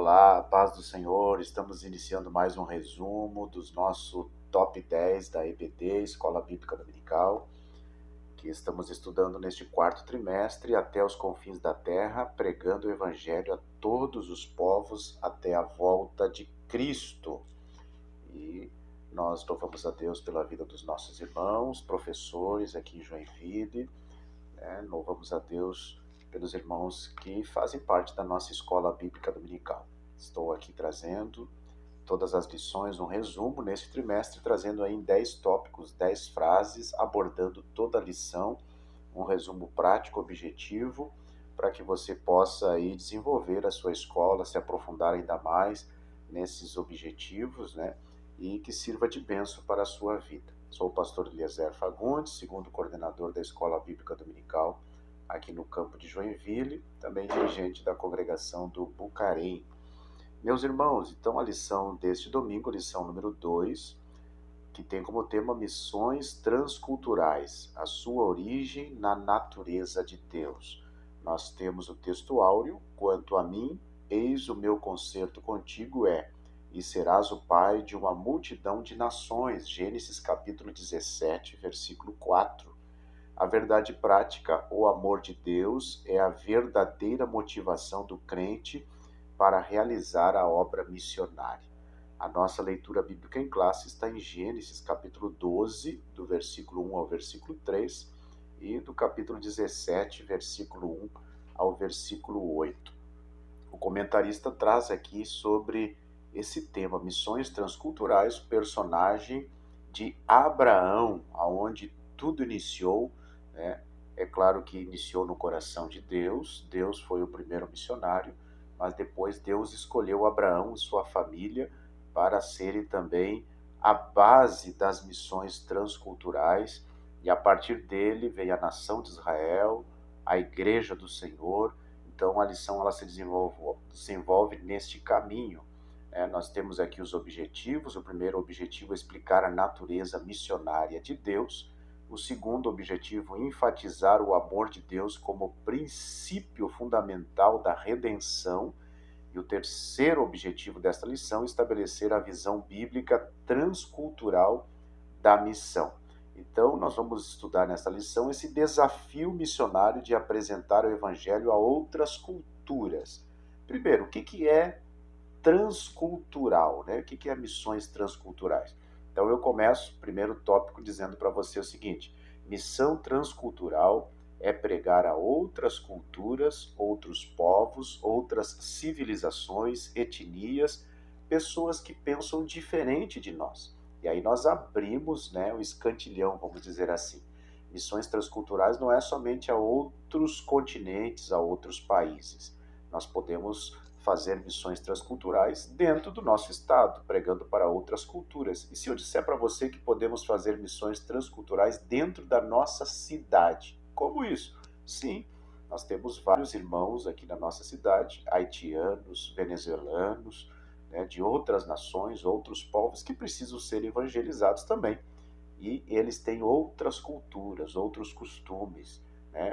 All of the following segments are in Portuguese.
Olá, paz do Senhor. Estamos iniciando mais um resumo dos nosso top 10 da EBD, Escola Bíblica Dominical, que estamos estudando neste quarto trimestre até os confins da terra, pregando o Evangelho a todos os povos até a volta de Cristo. E nós louvamos a Deus pela vida dos nossos irmãos, professores aqui em Joinville, louvamos a Deus pelos irmãos que fazem parte da nossa Escola Bíblica Dominical. Estou aqui trazendo todas as lições, um resumo neste trimestre, trazendo aí em 10 tópicos, 10 frases, abordando toda a lição, um resumo prático, objetivo, para que você possa aí desenvolver a sua escola, se aprofundar ainda mais nesses objetivos, e que sirva de bênção para a sua vida. Sou o pastor Eliezer Fagundes, segundo coordenador da Escola Bíblica Dominical aqui no campo de Joinville, também dirigente da congregação do Bucarém. Meus irmãos, então a lição deste domingo, lição número 2, que tem como tema Missões Transculturais, a sua origem na natureza de Deus. Nós temos o texto áureo: quanto a mim, eis o meu concerto contigo e serás o pai de uma multidão de nações. Gênesis capítulo 17, versículo 4. A verdade prática, o amor de Deus, é a verdadeira motivação do crente para realizar a obra missionária. A nossa leitura bíblica em classe está em Gênesis capítulo 12, do versículo 1 ao versículo 3, e do capítulo 17, versículo 1 ao versículo 8. O comentarista traz aqui sobre esse tema, missões transculturais, o personagem de Abraão, aonde tudo iniciou, É claro que iniciou no coração de Deus, Deus foi o primeiro missionário, mas depois Deus escolheu Abraão e sua família para serem também a base das missões transculturais, e a partir dele veio a nação de Israel, a igreja do Senhor. Então a lição ela se desenvolve neste caminho. Nós temos aqui os objetivos. O primeiro objetivo é explicar a natureza missionária de Deus. O segundo objetivo, enfatizar o amor de Deus como princípio fundamental da redenção. E o terceiro objetivo desta lição, estabelecer a visão bíblica transcultural da missão. Então, nós vamos estudar nesta lição esse desafio missionário de apresentar o Evangelho a outras culturas. Primeiro, o que é transcultural? O que é missões transculturais? Então eu começo, primeiro tópico, dizendo para você o seguinte: missão transcultural é pregar a outras culturas, outros povos, outras civilizações, etnias, pessoas que pensam diferente de nós. E aí nós abrimos o escantilhão, vamos dizer assim. Missões transculturais não é somente a outros continentes, a outros países. Nós podemos fazer missões transculturais dentro do nosso estado, pregando para outras culturas. E se eu disser para você que podemos fazer missões transculturais dentro da nossa cidade? Como isso? Sim, nós temos vários irmãos aqui na nossa cidade, haitianos, venezuelanos, de outras nações, outros povos que precisam ser evangelizados também. E eles têm outras culturas, outros costumes,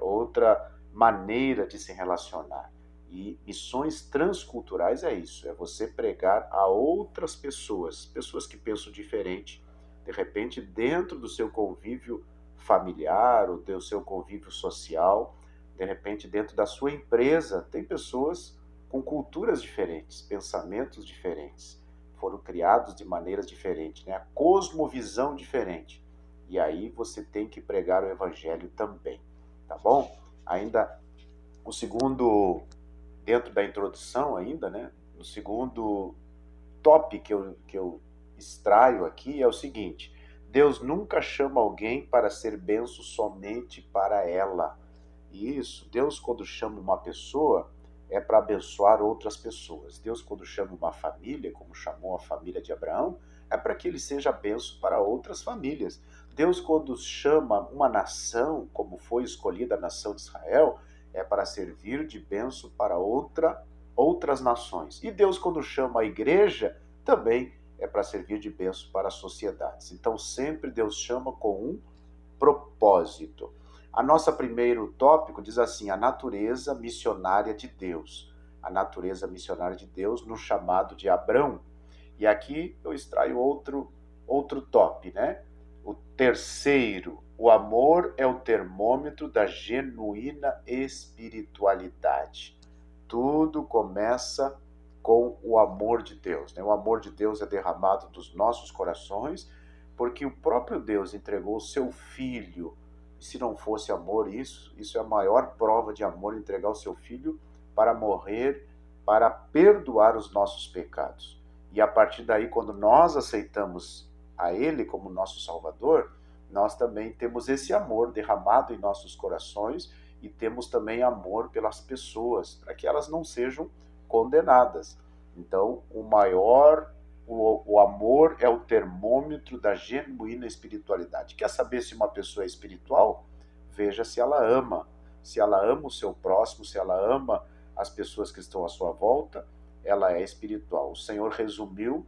outra maneira de se relacionar. E missões transculturais é isso, é você pregar a outras pessoas, pessoas que pensam diferente, de repente dentro do seu convívio familiar, ou do seu convívio social, de repente dentro da sua empresa, tem pessoas com culturas diferentes, pensamentos diferentes, foram criados de maneiras diferentes, a cosmovisão diferente. E aí você tem que pregar o evangelho também, tá bom? Ainda o segundo, dentro da introdução ainda, o segundo top que eu extraio aqui é o seguinte: Deus nunca chama alguém para ser benção somente para ela. E isso, Deus quando chama uma pessoa, é para abençoar outras pessoas. Deus quando chama uma família, como chamou a família de Abraão, é para que ele seja benção para outras famílias. Deus quando chama uma nação, como foi escolhida a nação de Israel, é para servir de bênção para outras nações. E Deus, quando chama a igreja, também é para servir de bênção para as sociedades. Então, sempre Deus chama com um propósito. A nossa primeiro tópico diz assim: a natureza missionária de Deus. a natureza missionária de Deus no chamado de Abrão. E aqui eu extraio outro top, né? O terceiro, o amor é o termômetro da genuína espiritualidade. Tudo começa com o amor de Deus, né? O amor de Deus é derramado dos nossos corações, porque o próprio Deus entregou o seu Filho. E se não fosse amor, isso é a maior prova de amor, entregar o seu Filho para morrer, para perdoar os nossos pecados. E a partir daí, quando nós aceitamos a Ele como nosso Salvador, nós também temos esse amor derramado em nossos corações e temos também amor pelas pessoas, para que elas não sejam condenadas. Então, o amor é o termômetro da genuína espiritualidade. Quer saber se uma pessoa é espiritual? Veja se ela ama o seu próximo, se ela ama as pessoas que estão à sua volta, ela é espiritual. O Senhor resumiu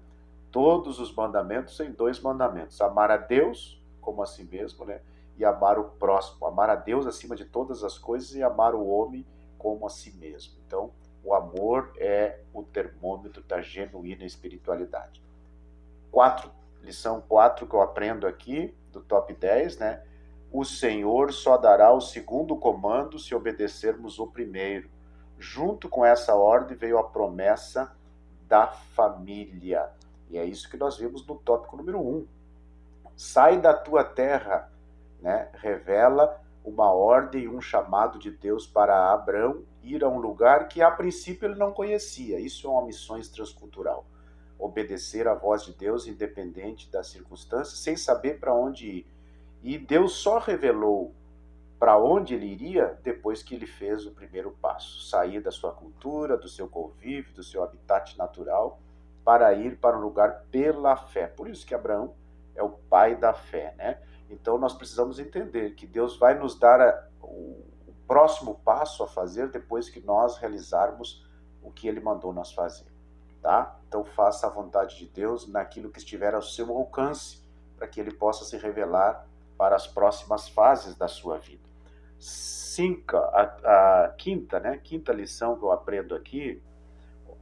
todos os mandamentos em 2 mandamentos: amar a Deus como a si mesmo, né? E amar o próximo, amar a Deus acima de todas as coisas e amar o homem como a si mesmo. Então, o amor é o termômetro da genuína espiritualidade. Lição 4 que eu aprendo aqui, do top 10, né? O Senhor só dará o segundo comando se obedecermos o primeiro. Junto com essa ordem veio a promessa da família. E é isso que nós vimos no tópico número 1. Sai da tua terra, né? Revela uma ordem e um chamado de Deus para Abrão ir a um lugar que a princípio ele não conhecia. Isso é uma missão transcultural. Obedecer à voz de Deus independente das circunstâncias, sem saber para onde ir. E Deus só revelou para onde ele iria depois que ele fez o primeiro passo, sair da sua cultura, do seu convívio, do seu habitat natural, para ir para um lugar pela fé. Por isso que Abraão é o pai da fé, né? Então nós precisamos entender que Deus vai nos dar o próximo passo a fazer depois que nós realizarmos o que ele mandou nós fazer, tá? Então faça a vontade de Deus naquilo que estiver ao seu alcance, para que ele possa se revelar para as próximas fases da sua vida. Quinta lição que eu aprendo aqui: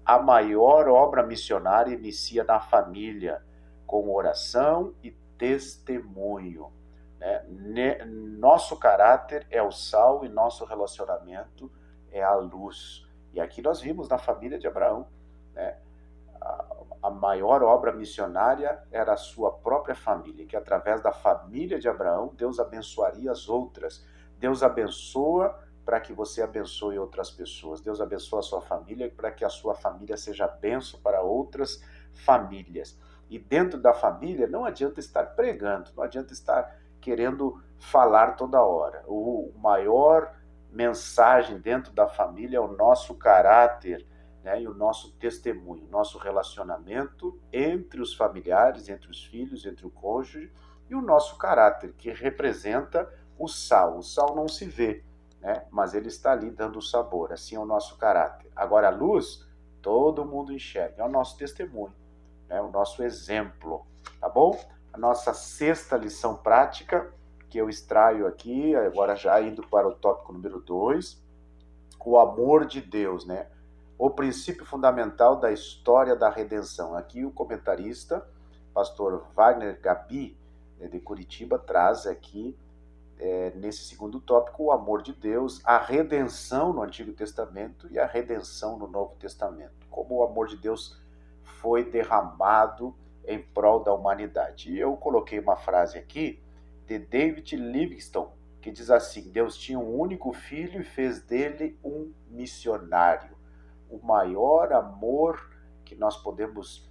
a maior obra missionária inicia na família, com oração e testemunho. Né? Nosso caráter é o sal e nosso relacionamento é a luz. E aqui nós vimos na família de Abraão, né? A maior obra missionária era a sua própria família, que através da família de Abraão, Deus abençoaria as outras. Deus abençoa para que você abençoe outras pessoas. Deus abençoa a sua família para que a sua família seja bênção para outras famílias. E dentro da família não adianta estar pregando, não adianta estar querendo falar toda hora. O maior mensagem dentro da família é o nosso caráter, né, e o nosso testemunho, nosso relacionamento entre os familiares, entre os filhos, entre o cônjuge, e o nosso caráter, que representa o sal. O sal não se vê, né, mas ele está ali dando o sabor. Assim é o nosso caráter. Agora a luz, todo mundo enxerga, é o nosso testemunho, né, o nosso exemplo, tá bom? A nossa 6ª lição prática, que eu extraio aqui, agora já indo para o tópico número 2, o amor de Deus, né? O princípio fundamental da história da redenção. Aqui o comentarista, pastor Wagner Gabi, de Curitiba, traz aqui, nesse 2º tópico, o amor de Deus, a redenção no Antigo Testamento e a redenção no Novo Testamento. Como o amor de Deus foi derramado em prol da humanidade. E eu coloquei uma frase aqui de David Livingstone, que diz assim: Deus tinha um único filho e fez dele um missionário. O maior amor que nós podemos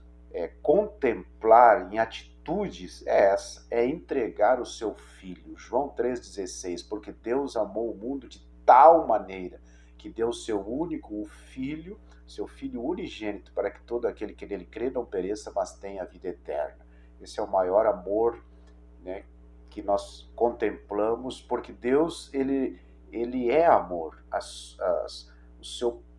contemplar em atitudes é essa, é entregar o seu filho. João 3,16, porque Deus amou o mundo de tal maneira que deu o seu único filho, seu filho unigênito, para que todo aquele que nele crê não pereça, mas tenha a vida eterna. Esse é o maior amor, né, que nós contemplamos, porque Deus, ele é amor.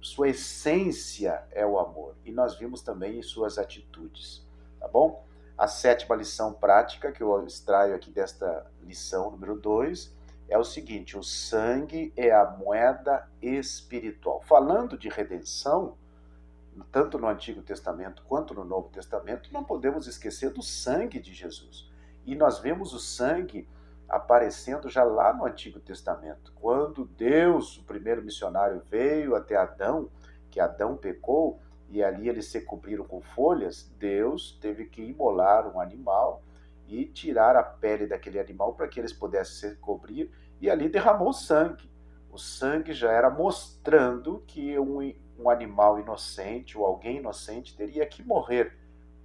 Sua essência é o amor, e nós vimos também em suas atitudes, tá bom? A 7ª lição prática que eu extraio aqui desta lição número 2 é o seguinte: o sangue é a moeda espiritual. Falando de redenção, tanto no Antigo Testamento quanto no Novo Testamento, não podemos esquecer do sangue de Jesus. E nós vemos o sangue aparecendo já lá no Antigo Testamento. Quando Deus, o primeiro missionário, veio até Adão, que Adão pecou, e ali eles se cobriram com folhas, Deus teve que imolar um animal e tirar a pele daquele animal para que eles pudessem se cobrir, e ali derramou sangue. O sangue já era mostrando que um animal inocente ou alguém inocente teria que morrer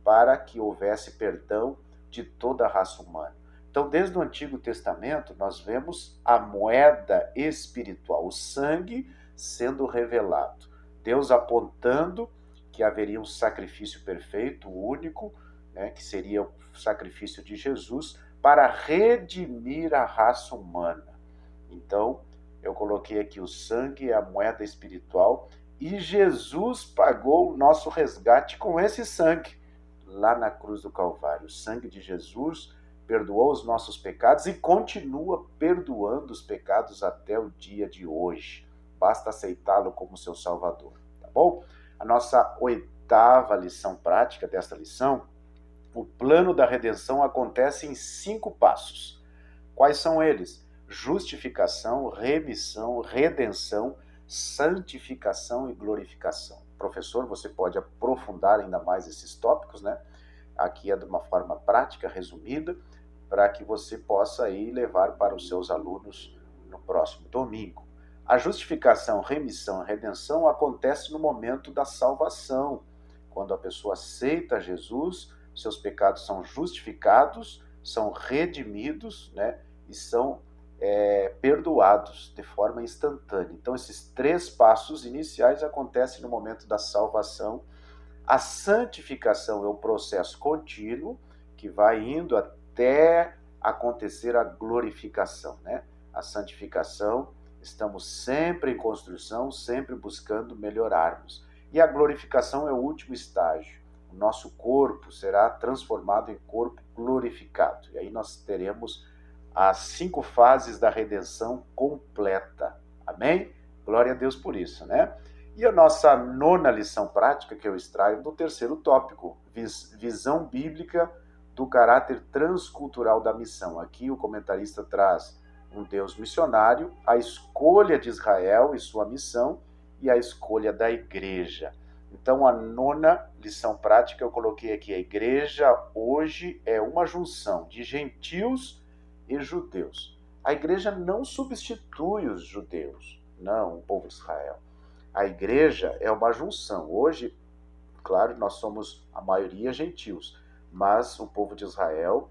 para que houvesse perdão de toda a raça humana. Então, desde o Antigo Testamento, nós vemos a moeda espiritual, o sangue sendo revelado. Deus apontando que haveria um sacrifício perfeito, único, né, que seria o sacrifício de Jesus, para redimir a raça humana. Então, eu coloquei aqui: o sangue é a moeda espiritual e Jesus pagou o nosso resgate com esse sangue, lá na cruz do Calvário. O sangue de Jesus perdoou os nossos pecados e continua perdoando os pecados até o dia de hoje. Basta aceitá-lo como seu Salvador, tá bom? A nossa 8ª lição prática desta lição: o plano da redenção acontece em 5 passos. Quais são eles? Justificação, remissão, redenção, santificação e glorificação. Professor, você pode aprofundar ainda mais esses tópicos, né? Aqui é de uma forma prática, resumida, para que você possa aí levar para os seus alunos no próximo domingo. A justificação, remissão e redenção acontece no momento da salvação. Quando a pessoa aceita Jesus, seus pecados são justificados, são redimidos, né? E são perdoados de forma instantânea. Então, esses 3 passos iniciais acontecem no momento da salvação. A santificação é um processo contínuo que vai indo até acontecer a glorificação, né? A santificação, estamos sempre em construção, sempre buscando melhorarmos. E a glorificação é o último estágio. O nosso corpo será transformado em corpo glorificado. E aí nós teremos as 5 fases da redenção completa. Amém? Glória a Deus por isso, né? E a nossa 9ª lição prática, que eu extraio do 3º tópico: visão bíblica do caráter transcultural da missão. Aqui o comentarista traz um Deus missionário, a escolha de Israel e sua missão, e a escolha da igreja. Então, a 9ª lição prática eu coloquei aqui: a igreja hoje é uma junção de gentios e judeus. A igreja não substitui os judeus, não, o povo de Israel. A igreja é uma junção. Hoje, claro, nós somos a maioria gentios, mas o povo de Israel,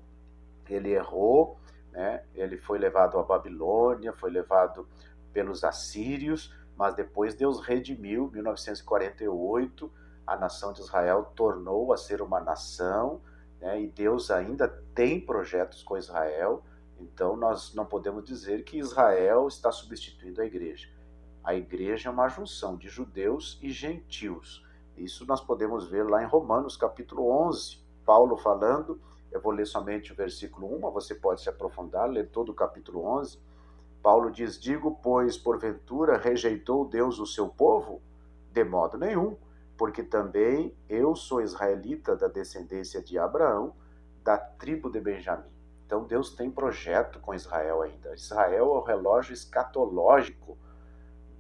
ele errou, né? Ele foi levado à Babilônia, foi levado pelos assírios, mas depois Deus redimiu. Em 1948, a nação de Israel tornou a ser uma nação, né? E Deus ainda tem projetos com Israel. Então, nós não podemos dizer que Israel está substituindo a igreja. A igreja é uma junção de judeus e gentios. Isso nós podemos ver lá em Romanos, capítulo 11. Paulo falando, eu vou ler somente o versículo 1, mas você pode se aprofundar, ler todo o capítulo 11. Paulo diz: digo, pois, porventura rejeitou Deus o seu povo? De modo nenhum, porque também eu sou israelita da descendência de Abraão, da tribo de Benjamim. Então Deus tem projeto com Israel ainda. Israel é o relógio escatológico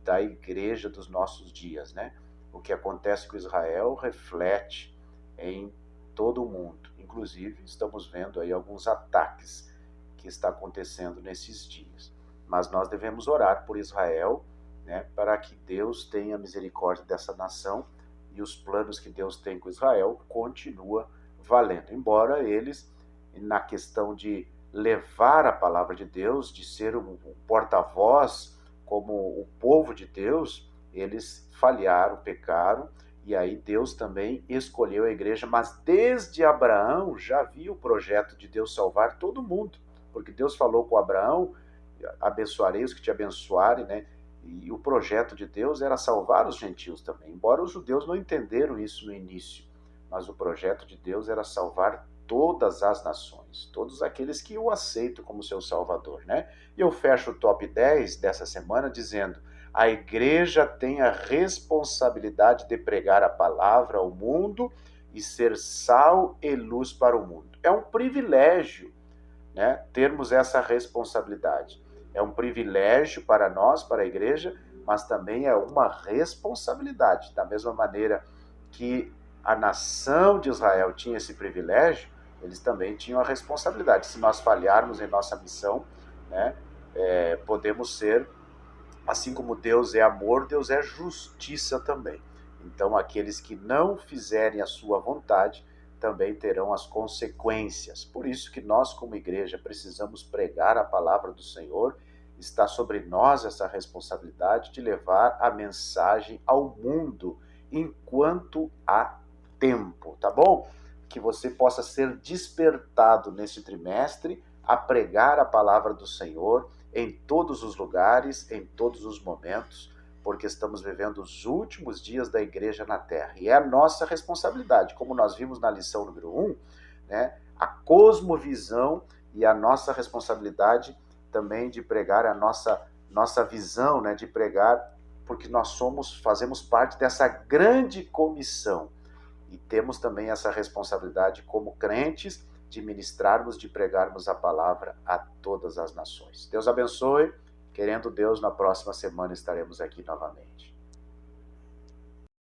da igreja dos nossos dias, né? O que acontece com Israel reflete em todo o mundo. Inclusive, estamos vendo aí alguns ataques que está acontecendo nesses dias. Mas nós devemos orar por Israel, né, para que Deus tenha misericórdia dessa nação, e os planos que Deus tem com Israel continua valendo. Embora eles, na questão de levar a palavra de Deus, de ser um porta-voz como o povo de Deus, eles falharam, pecaram, e aí Deus também escolheu a igreja, mas desde Abraão já havia o projeto de Deus salvar todo mundo, porque Deus falou com Abraão: abençoarei os que te abençoarem, né? E o projeto de Deus era salvar os gentios também, embora os judeus não entenderam isso no início, mas o projeto de Deus era salvar todas as nações, todos aqueles que o aceitam como seu Salvador, né? E eu fecho o top 10 dessa semana dizendo: a igreja tem a responsabilidade de pregar a palavra ao mundo e ser sal e luz para o mundo. É um privilégio, né, termos essa responsabilidade. É um privilégio para nós, para a igreja, mas também é uma responsabilidade. Da mesma maneira que a nação de Israel tinha esse privilégio, eles também tinham a responsabilidade. Se nós falharmos em nossa missão, né, podemos ser, assim como Deus é amor, Deus é justiça também. Então, aqueles que não fizerem a sua vontade também terão as consequências. Por isso que nós, como igreja, precisamos pregar a palavra do Senhor. Está sobre nós essa responsabilidade de levar a mensagem ao mundo enquanto há tempo, tá bom? Que você possa ser despertado nesse trimestre a pregar a palavra do Senhor em todos os lugares, em todos os momentos, porque estamos vivendo os últimos dias da igreja na Terra. E é a nossa responsabilidade, como nós vimos na lição número 1, né, a cosmovisão e a nossa responsabilidade também de pregar a nossa visão, né, de pregar, porque nós fazemos parte dessa grande comissão. E temos também essa responsabilidade como crentes de ministrarmos, de pregarmos a palavra a todas as nações. Deus abençoe. Querendo Deus, na próxima semana estaremos aqui novamente.